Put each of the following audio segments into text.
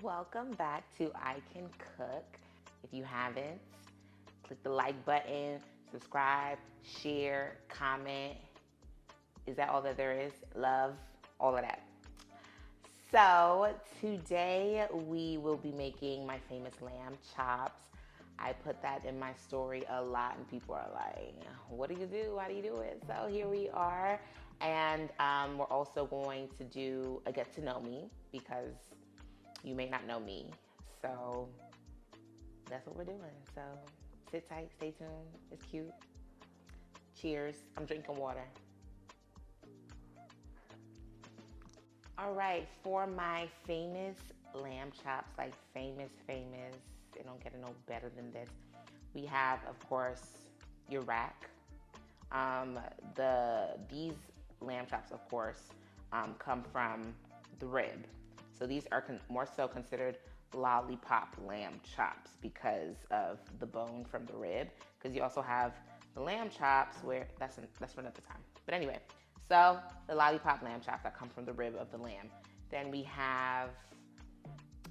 Welcome back to I Can Cook. If you haven't, click the like button, subscribe, share, comment. Is that all that there is? Love, all of that. So today we will be making my famous lamb chops. I put that in my story a lot, and people are like, what do you do? How do you do it? So here we are. And we're also going to do a get to know me because you may not know me. So that's what we're doing. So sit tight, stay tuned. It's cute. Cheers. I'm drinking water. All right, for my famous lamb chops, like famous, they don't get no better than this. We have, of course, your rack. These lamb chops, of course, come from the rib. So these are more so considered lollipop lamb chops because of the bone from the rib. Because you also have the lamb chops where that's for another time. But anyway, so the lollipop lamb chops that come from the rib of the lamb. Then we have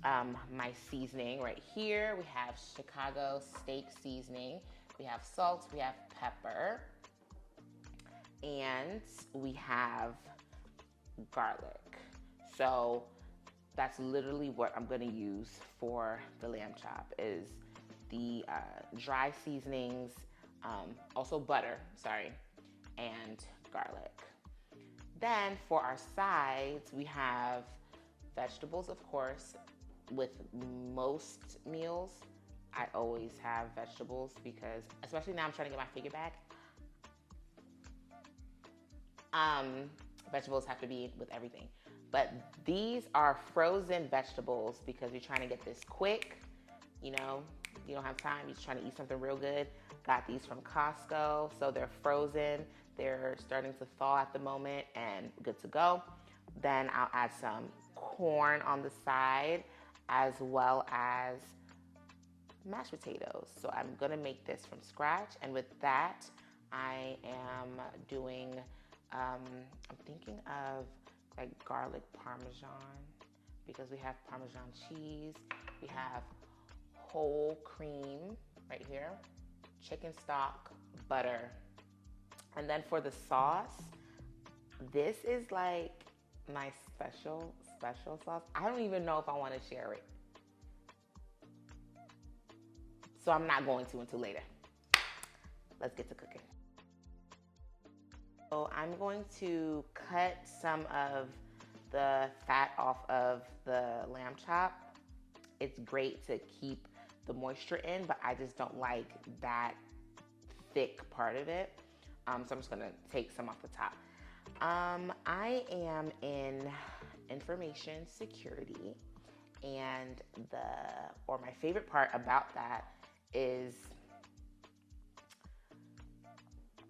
my seasoning right here. We have Chicago steak seasoning. We have salt. We have pepper. And we have garlic. So that's literally what I'm gonna use for the lamb chop is the dry seasonings, also butter, and garlic. Then for our sides, we have vegetables, of course. With most meals, I always have vegetables because, especially now I'm trying to get my figure back, vegetables have to be with everything. But these are frozen vegetables because you're trying to get this quick. You know, you don't have time. You're just trying to eat something real good. Got these from Costco. So they're frozen. They're starting to thaw at the moment and good to go. Then I'll add some corn on the side as well as mashed potatoes. So I'm gonna make this from scratch. And with that, I am doing, I'm thinking of like garlic parmesan because we have parmesan cheese, we have whole cream right here, chicken stock, butter. And then for the sauce, this is like my special sauce. I don't even know if I want to share it. So I'm not going to until later. Let's get to cooking. So I'm going to cut some of the fat off of the lamb chop. It's great to keep the moisture in, but I just don't like that thick part of it. So I'm just gonna take some off the top. I am in information security, and my favorite part about that is,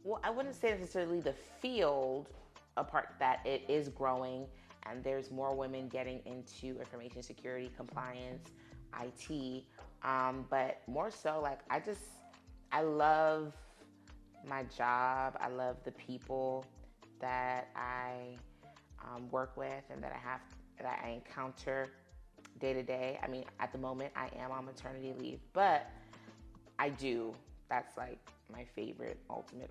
well, I wouldn't say necessarily the field, a part that it is growing and there's more women getting into information security, compliance, IT, but more so like I love my job. I love the people that I work with and that I encounter day to day. I mean, at the moment I am on maternity leave, but that's like my favorite, ultimate.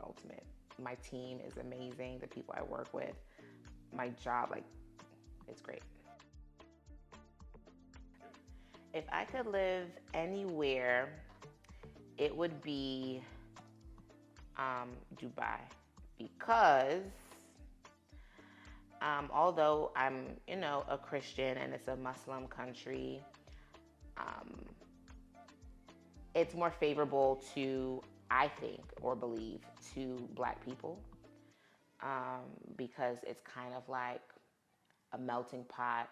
My team is amazing. The people I work with, my job, like, it's great. If I could live anywhere, it would be Dubai because although I'm, a Christian and it's a Muslim country, it's more favorable to, I think, or believe, to Black people because it's kind of like a melting pot.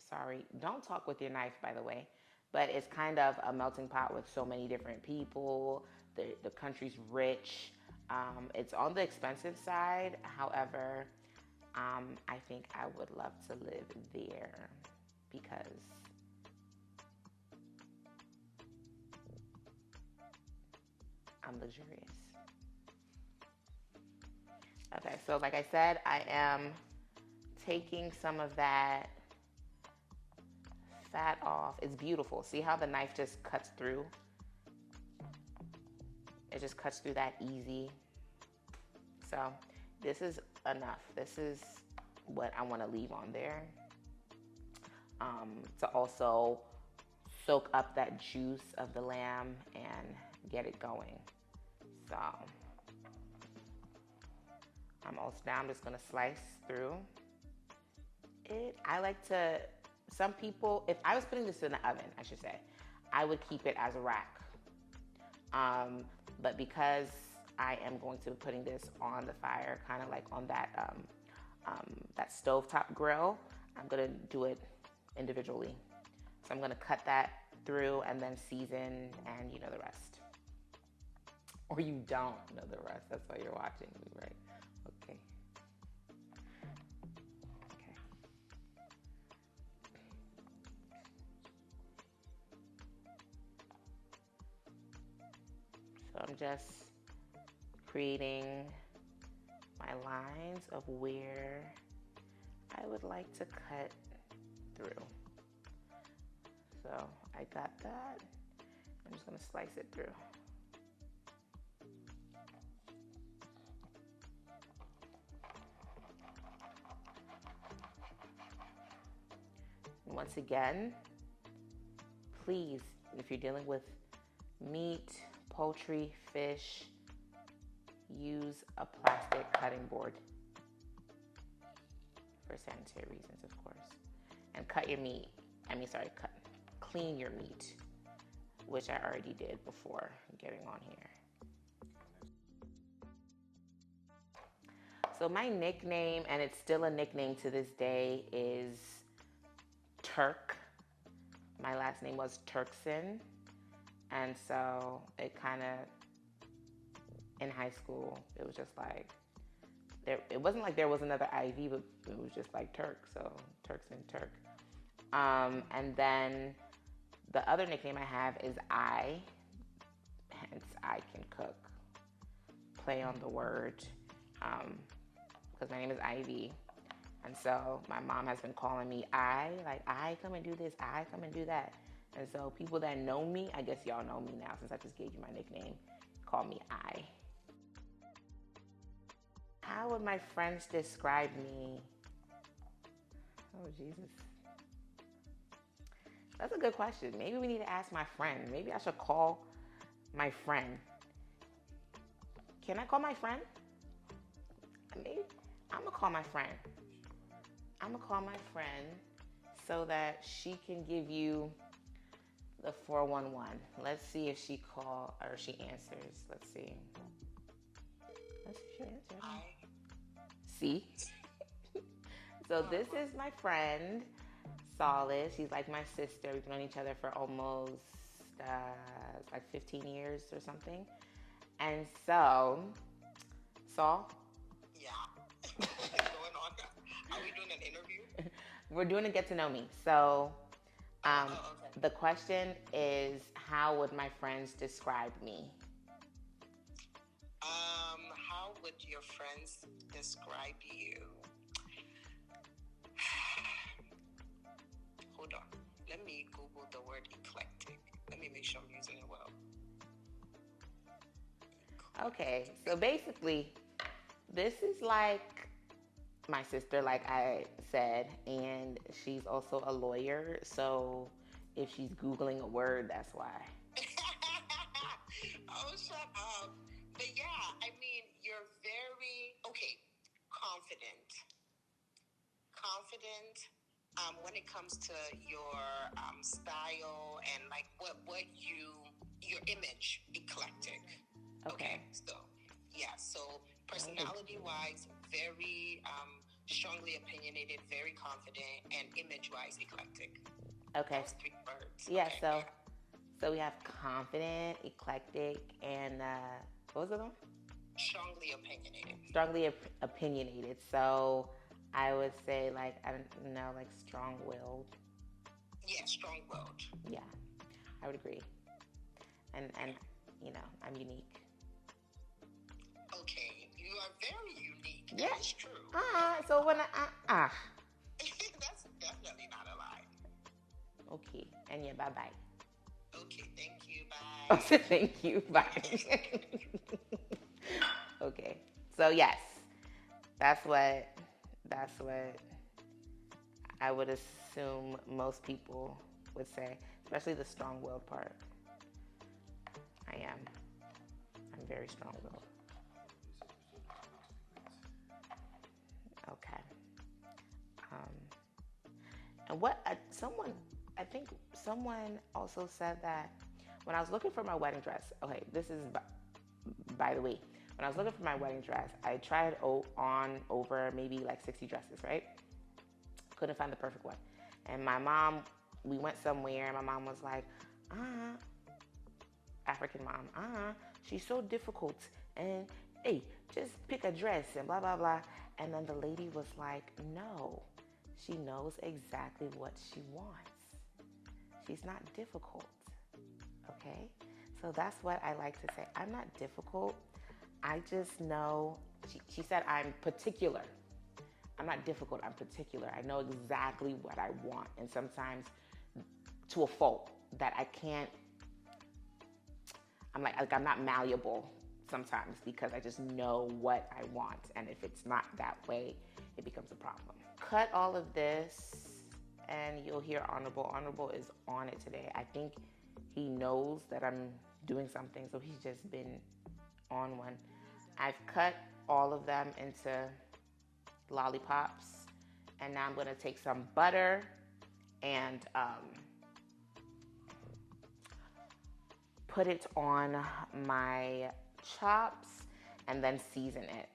Sorry, don't talk with your knife, by the way. But it's kind of a melting pot with so many different people. The country's rich. It's on the expensive side. However, I think I would love to live there because I'm luxurious. Okay, so like I said, I am taking some of that fat off. It's beautiful. See how the knife just cuts through? It just cuts through that easy. So this is enough. This is what I want to leave on there. To also soak up that juice of the lamb and get it going. So I'm almost done. I'm just gonna slice through it. I like to, some people, if I was putting this in the oven, I should say, I would keep it as a rack. But because I am going to be putting this on the fire, kind of like on that that stovetop grill, I'm gonna do it individually. So I'm gonna cut that through and then season, and you know the rest. Or you don't know the rest. That's why you're watching me, right? Okay. Okay. So I'm just creating my lines of where I would like to cut through. So I got that. I'm just gonna slice it through. Once again, please, if you're dealing with meat, poultry, fish, use a plastic cutting board for sanitary reasons, of course. And cut your meat. Clean your meat, which I already did before getting on here. So my nickname, and it's still a nickname to this day, is Turk. My last name was Turkson. And so it kind of, in high school, it was just like, it wasn't like there was another IV, but it was just like Turk. So Turkson, Turk. And then the other nickname I have is hence EyeCanCook. Play on the word, because my name is Ivy. And so my mom has been calling me I come and do this, I come and do that. And so people that know me, I guess y'all know me now since I just gave you my nickname, call me I. How would my friends describe me? Oh, Jesus. That's a good question. Maybe we need to ask my friend. Maybe I should call my friend. Can I call my friend? Maybe. I'm going to call my friend. I'm going to call my friend so that she can give you the 411. Let's see if she answers. Let's see. Let's see if she answers. See? So this is my friend, Solace. She's like my sister. We've known each other for almost like 15 years or something. And so, Saul? Yeah. What's going on? Are we doing an interview? We're doing a get to know me. So, Okay. the question is, how would my friends describe me? How would your friends describe you? Hold on. Let me Google the word eclectic. Let me make sure I'm using it well. Okay, so basically, this is like my sister, like I said, and she's also a lawyer. So if she's Googling a word, that's why. Oh, shut up. But yeah, I mean, you're very, confident. When it comes to your style and like your image, eclectic. Okay. So yeah, so personality wise, very strongly opinionated, very confident, and image wise, eclectic. Okay. Those 3 words. Yeah, Okay, so we have confident, eclectic, and what was the other one? strongly opinionated. Strongly opinionated. So I would say like, I don't know, like strong-willed. Yeah, strong-willed. Yeah, I would agree. And you know, I'm unique. Okay, you are very unique. Yeah. That is true. So when That's definitely not a lie. And yeah, bye-bye. Okay, thank you. Oh, Bye. thank you. Bye. Okay. So yes, that's what I would assume most people would say, especially the strong-willed part. I am. I'm very strong-willed. Okay. Um, and what I think someone also said that when I was looking for my wedding dress. Okay, this is by the way. When I was looking for my wedding dress, I tried on over maybe like 60 dresses, right? Couldn't find the perfect one. And my mom, we went somewhere, and my mom was like, African mom, she's so difficult. And hey, just pick a dress and blah, blah, blah. And then the lady was like, no, she knows exactly what she wants. She's not difficult, okay? So that's what I like to say. I'm not difficult. I just know, she said I'm particular. I'm not difficult, I'm particular. I know exactly what I want. And sometimes to a fault that I can't, I'm not malleable sometimes because I just know what I want. And if it's not that way, it becomes a problem. Cut all of this and you'll hear Honorable. Honorable is on it today. I think he knows that I'm doing something, so he's just been on one. I've cut all of them into lollipops, and now I'm gonna take some butter and put it on my chops and then season it.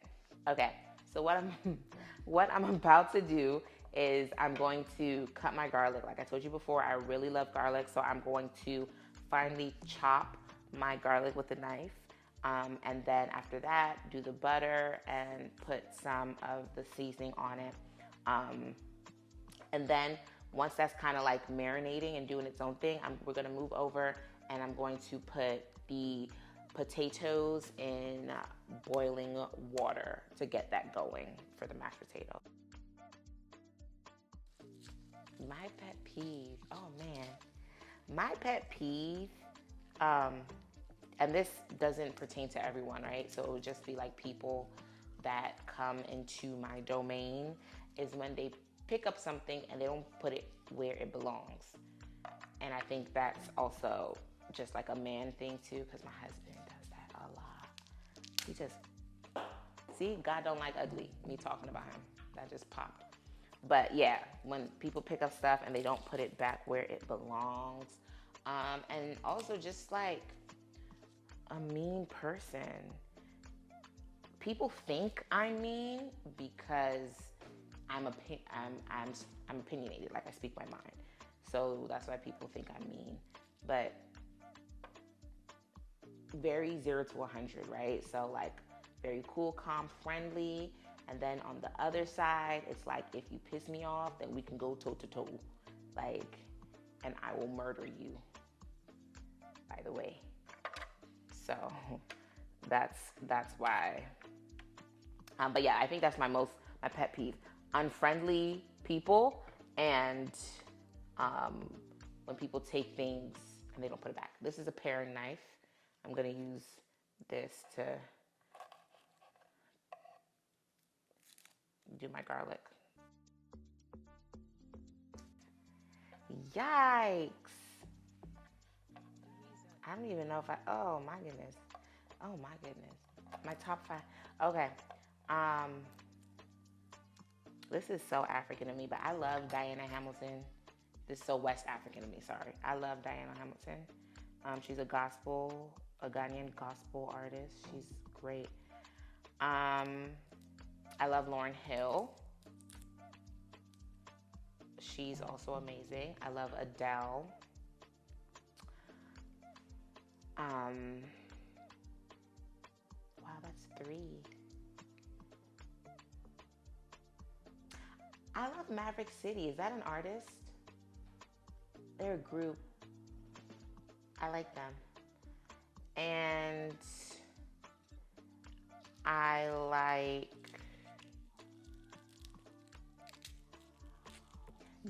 Okay, so what I'm about to do is I'm going to cut my garlic. Like I told you before, I really love garlic, so I'm going to finely chop my garlic with a knife. And then after that, do the butter and put some of the seasoning on it. And then once that's kind of like marinating and doing its own thing, we're gonna move over and I'm going to put the potatoes in boiling water to get that going for the mashed potato. My pet peeve, oh man. My pet peeve, and this doesn't pertain to everyone, right? So it would just be like people that come into my domain is when they pick up something and they don't put it where it belongs. And I think that's also just like a man thing too, because my husband does that a lot. He just, see, God don't like ugly, me talking about him. That just popped. But yeah, when people pick up stuff and they don't put it back where it belongs. And also just like a mean person. People think I'm mean because I'm opinionated, like I speak my mind. So that's why people think I'm mean. But very 0 to 100, right? So like very cool, calm, friendly. And then on the other side, it's like, if you piss me off, then we can go toe to toe. Like, and I will murder you, by the way. So that's why. But yeah, I think that's my pet peeve. Unfriendly people and when people take things and they don't put it back. This is a paring knife. I'm gonna use this to do my garlic. Yikes. I don't even know if oh my goodness. Oh my goodness. My top 5. Okay. This is so African to me, but I love Diana Hamilton. This is so West African to me, sorry. I love Diana Hamilton. She's a Ghanaian gospel artist. She's great. I love Lauryn Hill. She's also amazing. I love Adele. Wow, that's 3. I love Maverick City. Is that an artist? They're a group. I like them. And I like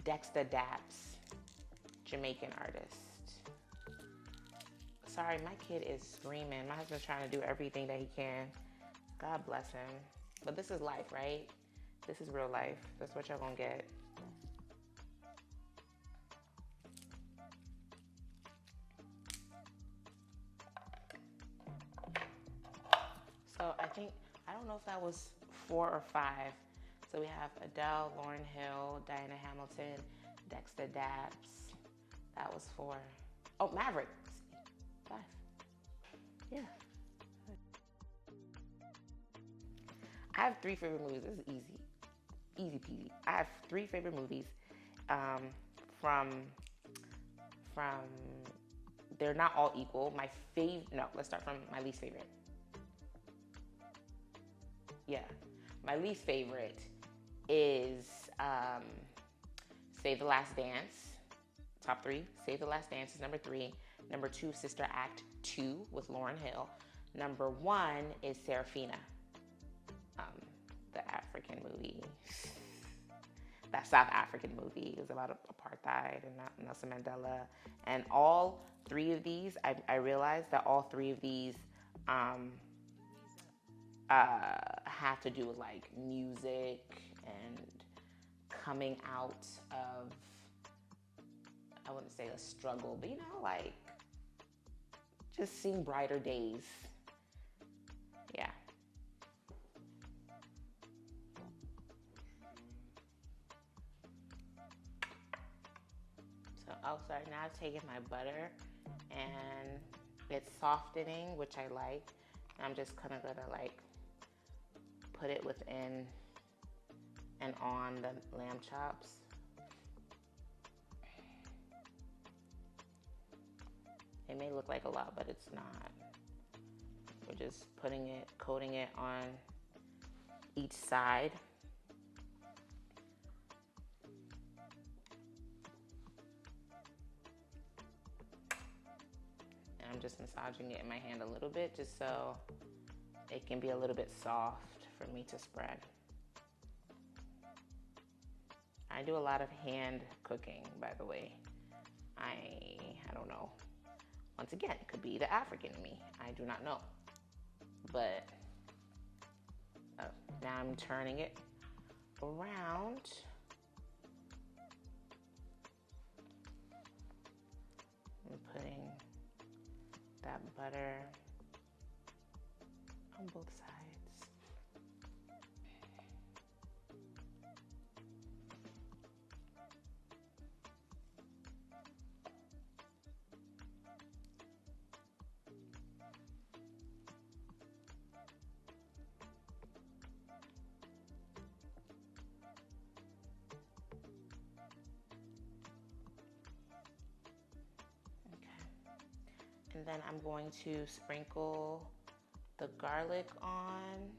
Dexter Daps Jamaican artist. Sorry, my kid is screaming. My husband's trying to do everything that he can. God bless him. But this is life, right? This is real life. That's what y'all gonna get. So I don't know if that was 4 or 5. So we have Adele, Lauryn Hill, Diana Hamilton, Dexter Daps. That was 4. Oh, Maverick. 5. Yeah. I have 3 favorite movies. This is easy. Easy peasy. I have 3 favorite movies from they're not all equal. Let's start from my least favorite. Yeah. My least favorite is Save the Last Dance. Top 3. Save the Last Dance is number 3. Number 2, Sister Act 2 with Lauryn Hill. Number 1 is Serafina. The African movie. That South African movie is about apartheid and Nelson Mandela. And all 3 of these, I realized that all 3 of these have to do with like music and coming out of, I wouldn't say a struggle, but like just seeing brighter days. Yeah. So, sorry, now I've taken my butter and it's softening, which I like. And I'm just kind of gonna like put it within and on the lamb chops. It may look like a lot, but it's not. We're just coating it on each side. And I'm just massaging it in my hand a little bit just so it can be a little bit soft for me to spread. I do a lot of hand cooking, by the way. I don't know. Once again, it could be the African in me. I do not know. But now I'm turning it around. I'm putting that butter on both sides. And then I'm going to sprinkle the garlic on.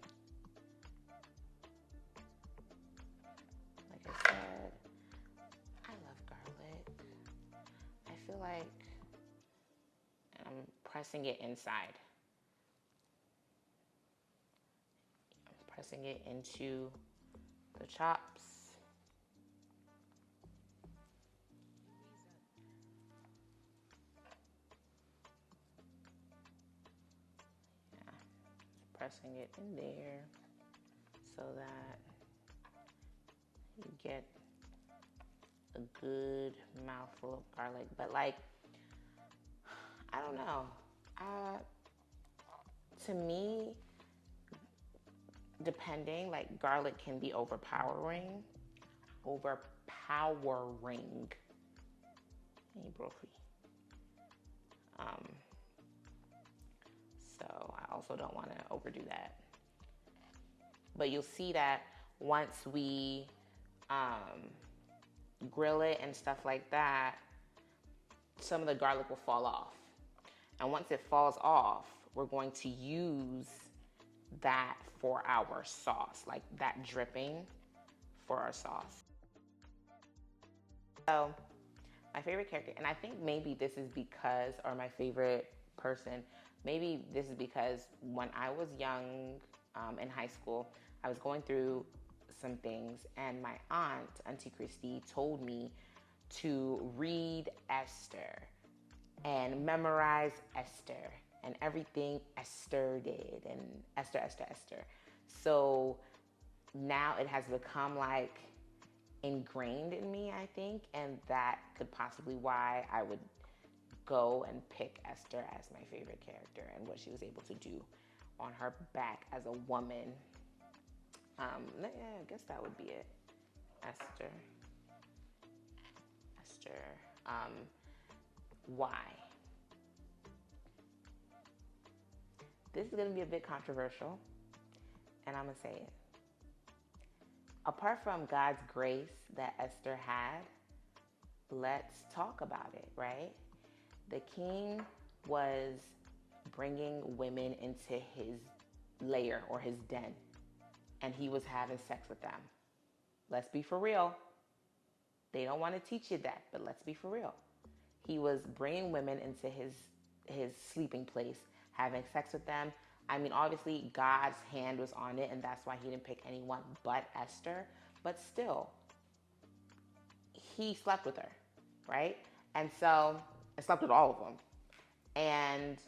Like I said, I love garlic. I feel like I'm pressing it inside. I'm pressing it into the chops. Pressing it in there so that you get a good mouthful of garlic. But like, I don't know. To me, depending, like garlic can be overpowering. Hey, broccoli. So I also don't want to overdo that. But you'll see that once we grill it and stuff like that, some of the garlic will fall off. And once it falls off, we're going to use that for our sauce, like that dripping for our sauce. So my favorite character, and I think maybe this is because, or my favorite person, maybe this is because when I was young in high school, I was going through some things and my aunt, Auntie Christy, told me to read Esther and memorize Esther and everything Esther did and Esther, Esther, Esther. So now it has become like ingrained in me, I think, and that could possibly why I would go and pick Esther as my favorite character and what she was able to do on her back as a woman. Yeah, I guess that would be it. Esther. Why? This is going to be a bit controversial, and I'm going to say it. Apart from God's grace that Esther had, let's talk about it, right? The king was bringing women into his lair or his den, and he was having sex with them. Let's be for real. They don't want to teach you that, but let's be for real. He was bringing women into his sleeping place, having sex with them. I mean, obviously, God's hand was on it, and that's why he didn't pick anyone but Esther. But still, he slept with her, right? And so, I slept with all of them. And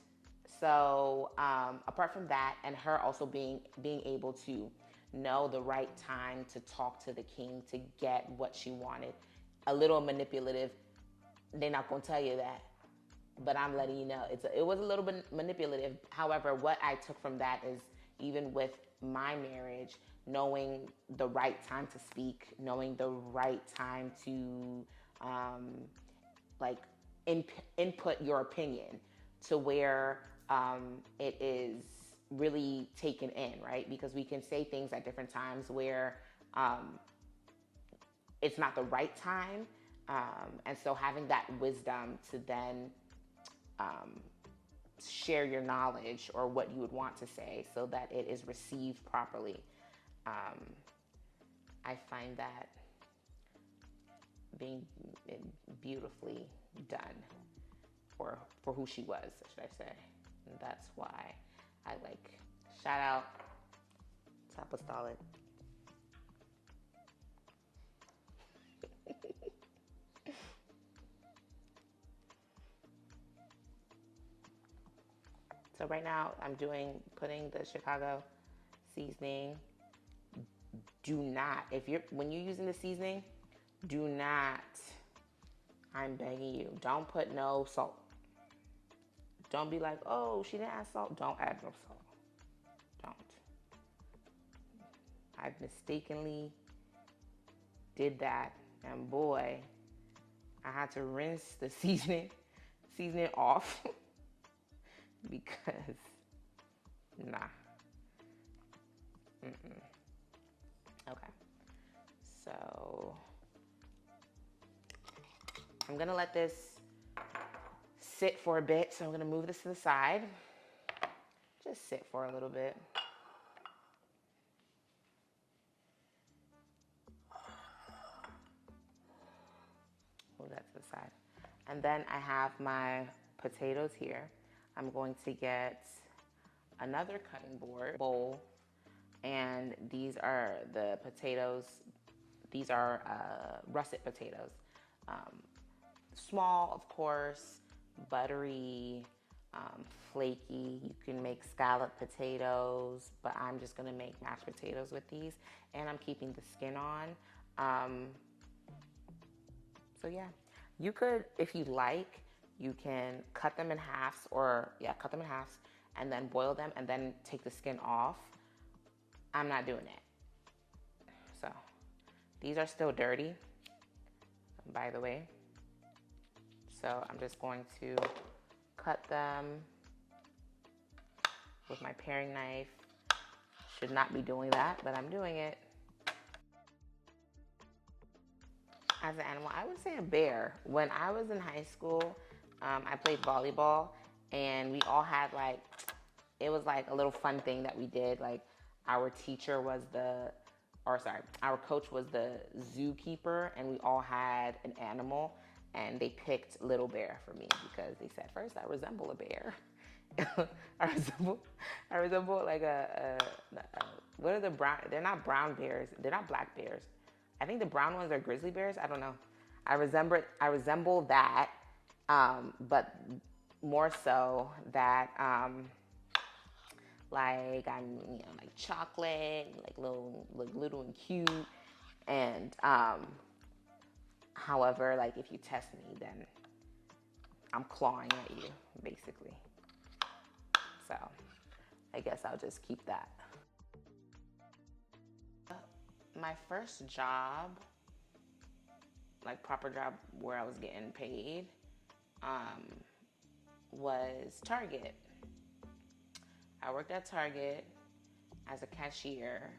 so, apart from that, and her also being able to know the right time to talk to the king to get what she wanted, a little manipulative. They're not going to tell you that, but I'm letting you know it was a little bit manipulative. However, what I took from that is even with my marriage, knowing the right time to speak, knowing the right time to input your opinion to where it is really taken in, right? Because we can say things at different times where it's not the right time. And so having that wisdom to then share your knowledge or what you would want to say so that it is received properly. I find that being beautifully done for who she was, should I say. And that's why I like, shout out to Apostolic. So right now I'm putting the Chicago seasoning. Do not, when you're using the seasoning, do not, I'm begging you, don't put no salt. Don't be like, oh, she didn't add salt. Don't add no salt. Don't. I mistakenly did that, and boy, I had to rinse the seasoning off because, nah. Okay. So, I'm gonna let this sit for a bit. So I'm gonna move this to the side. Just sit for a little bit. Move that to the side. And then I have my potatoes here. I'm going to get another cutting bowl, and these are the potatoes. These are russet potatoes. Small, of course, buttery, flaky. You can make scalloped potatoes, but I'm just gonna make mashed potatoes with these, and I'm keeping the skin on. So yeah, you could, if you like, you can cut them in halves, and then boil them and then take the skin off. I'm not doing it. So these are still dirty, by the way. So I'm just going to cut them with my paring knife. Should not be doing that, but I'm doing it. As an animal, I would say a bear. When I was in high school, I played volleyball, and we all had it was like a little fun thing that we did. Like our teacher was our coach was the zookeeper, and we all had an animal, and they picked Little Bear for me because they said, first, I resemble a bear. I resemble like what are the brown? They're not brown bears. They're not black bears. I think the brown ones are grizzly bears. I don't know. I resemble that, but more so that like I'm, like chocolate, like little and cute, and however, like if you test me, then I'm clawing at you, basically. So I guess I'll just keep that. My first job, like proper job where I was getting paid, was Target. I worked at Target as a cashier.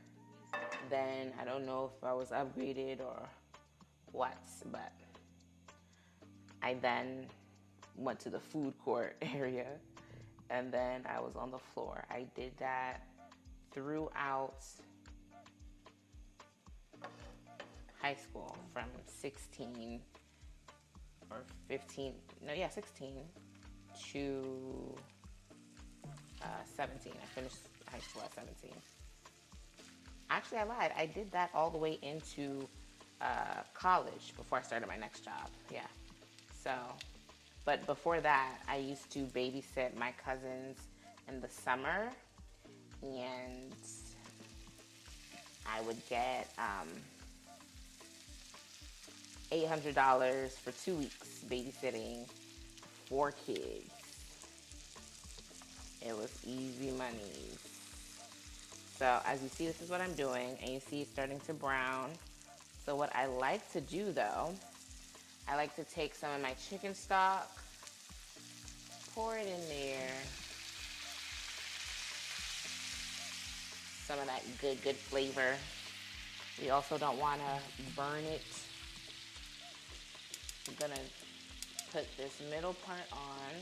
Then I don't know if I was upgraded or what, but I then went to the food court area, and then I was on the floor. I did that throughout high school from 16 or 15, 16 to 17. I finished high school at 17. Actually, I lied. I did that all the way into college before I started my next job. Yeah. So, but before that, I used to babysit my cousins in the summer, and I would get $800 for 2 weeks babysitting 4 kids. It was easy money. So as you see, this is what I'm doing, and you see it's starting to brown. So what I like to do though, I like to take some of my chicken stock, pour it in there, some of that good flavor. We also don't want to burn it. I'm gonna put this middle part on,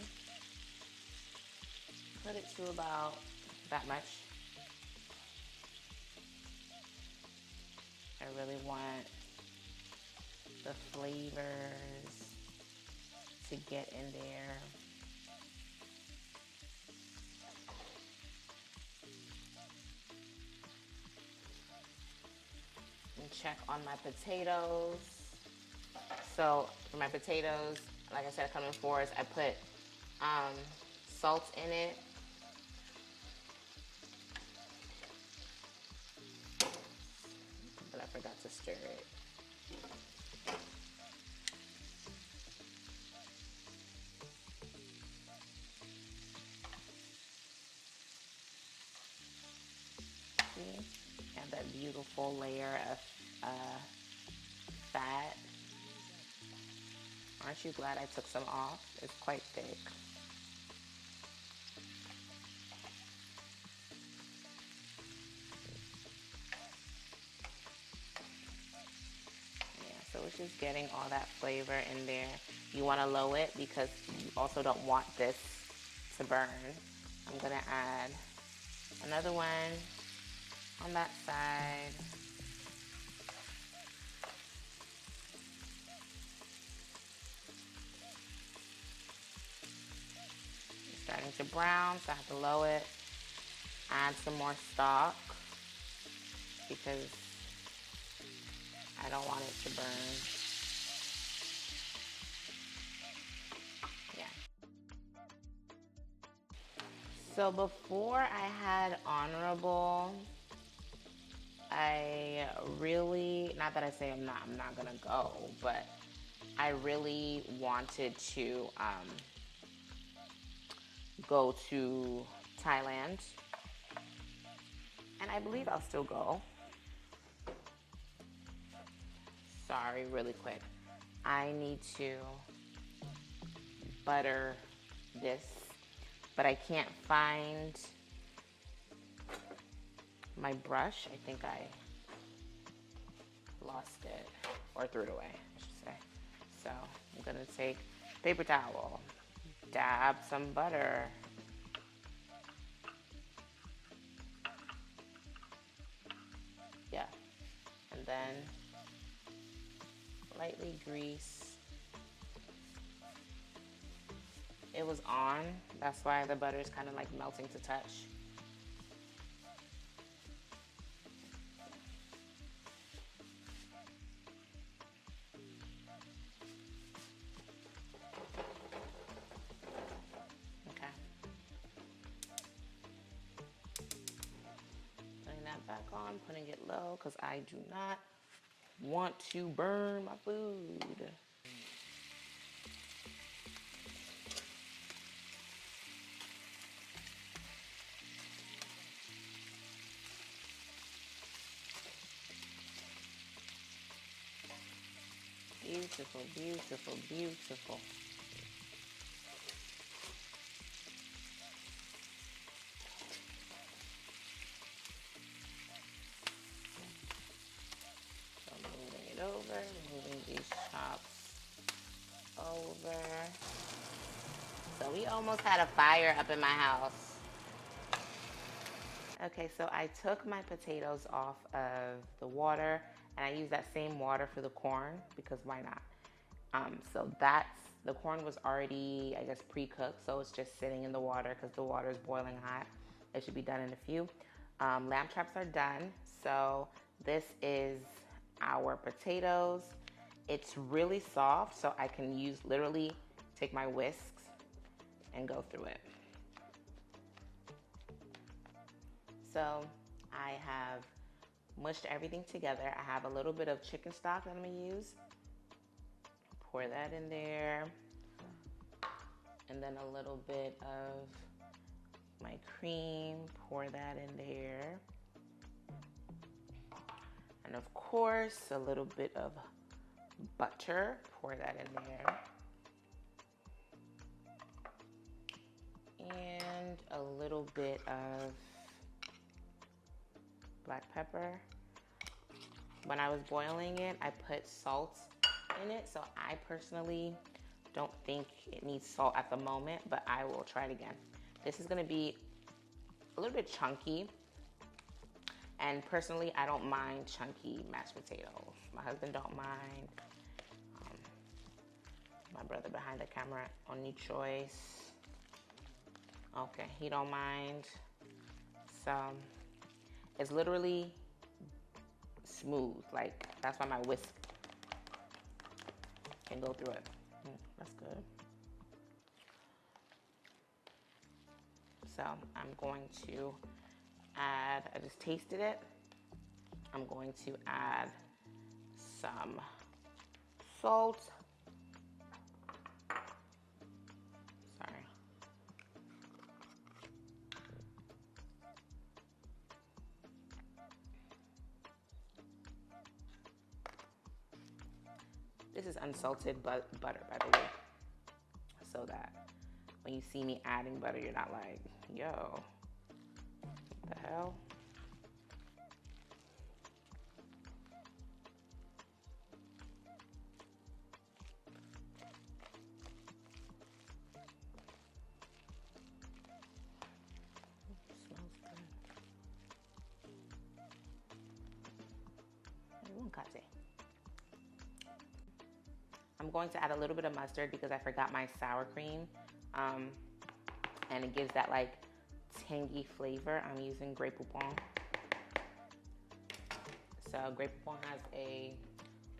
put it to about that much. I really want the flavors to get in there. And check on my potatoes. So for my potatoes, like I said, coming forward, I put salt in it. But I forgot to stir it. See? And that beautiful layer of fat. Aren't you glad I took some off? It's quite thick. So it's just getting all that flavor in there. You want to low it because you also don't want this to burn. I'm gonna add another one on that side. It's starting to brown, so I have to low it. Add some more stock because I don't want it to burn. Yeah. So before I had honorable, I really, not that I say I'm not gonna go, but I really wanted to go to Thailand, and I believe I'll still go. Sorry, really quick. I need to butter this, but I can't find my brush. I think I lost it or threw it away, I should say. So I'm gonna take paper towel, dab some butter. Yeah, and then lightly grease. It was on, that's why the butter is kind of like melting to touch. back on, putting it low because I do not want to burn my food. Beautiful, beautiful, beautiful. So moving it over, moving these chops over. So we almost had a fire up in my house. Okay, so I took my potatoes off of the water and I used that same water for the corn because why not? So the corn was already, I guess, pre-cooked, so it's just sitting in the water because the water is boiling hot. It should be done in a few. Lamb chops are done, so this is our potatoes. It's really soft, so I can literally take my whisks and go through it. So I have mushed everything together. I have a little bit of chicken stock that I'm gonna use. Pour that in there. And then a little bit of my cream, pour that in there. And of course, a little bit of butter, pour that in there. And a little bit of black pepper. When I was boiling it, I put salt in it, so I personally don't think it needs salt at the moment, but I will try it again. This is gonna be a little bit chunky, and personally, I don't mind chunky mashed potatoes. My husband don't mind. My brother behind the camera, only choice. Okay, he don't mind. So it's literally smooth. Like, that's why my whisk can go through it. That's good. So I'm going to add, I just tasted it. I'm going to add some salt. Sorry. This is unsalted butter, by the way, so that when you see me adding butter, you're not like, yo, what the hell? Smells good. I'm going to add a little bit of mustard because I forgot my sour cream, and it gives that like tangy flavor. I'm using Grey Poupon. So Grey Poupon has a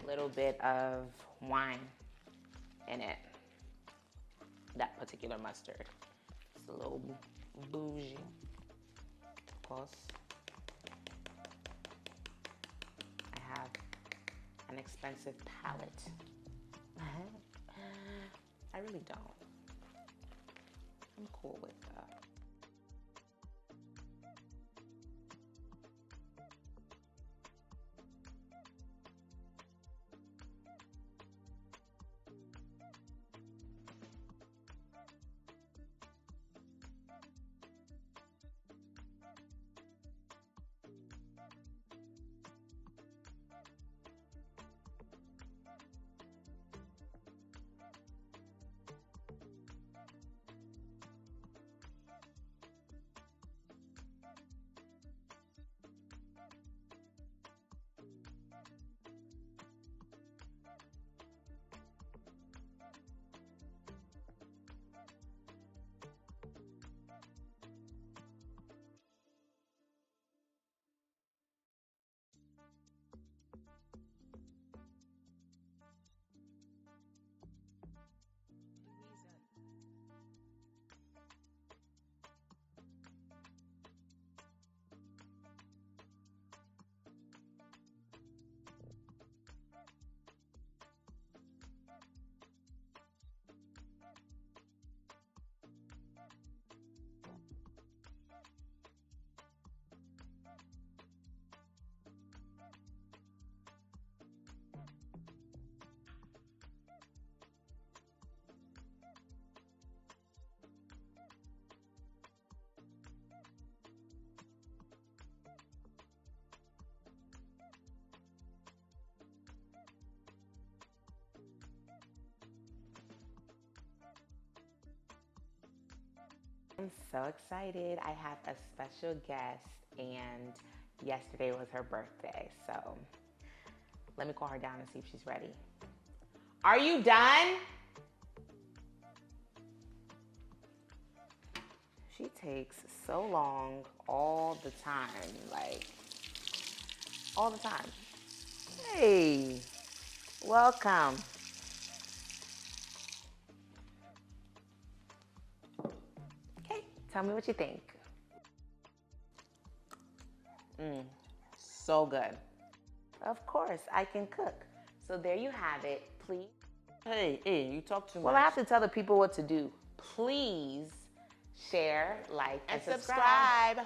little bit of wine in it, that particular mustard. It's a little bougie, of course. I have an expensive palate. I really don't. I'm cool with that. I'm so excited. I have a special guest, and yesterday was her birthday. So let me call her down and see if she's ready. Are you done? She takes so long all the time, like all the time. Hey, welcome. Okay, tell me what you think. So good. Of course, I can cook. So there you have it. Please. Hey, you talk too much. Well, I have to tell the people what to do. Please share, like, and subscribe.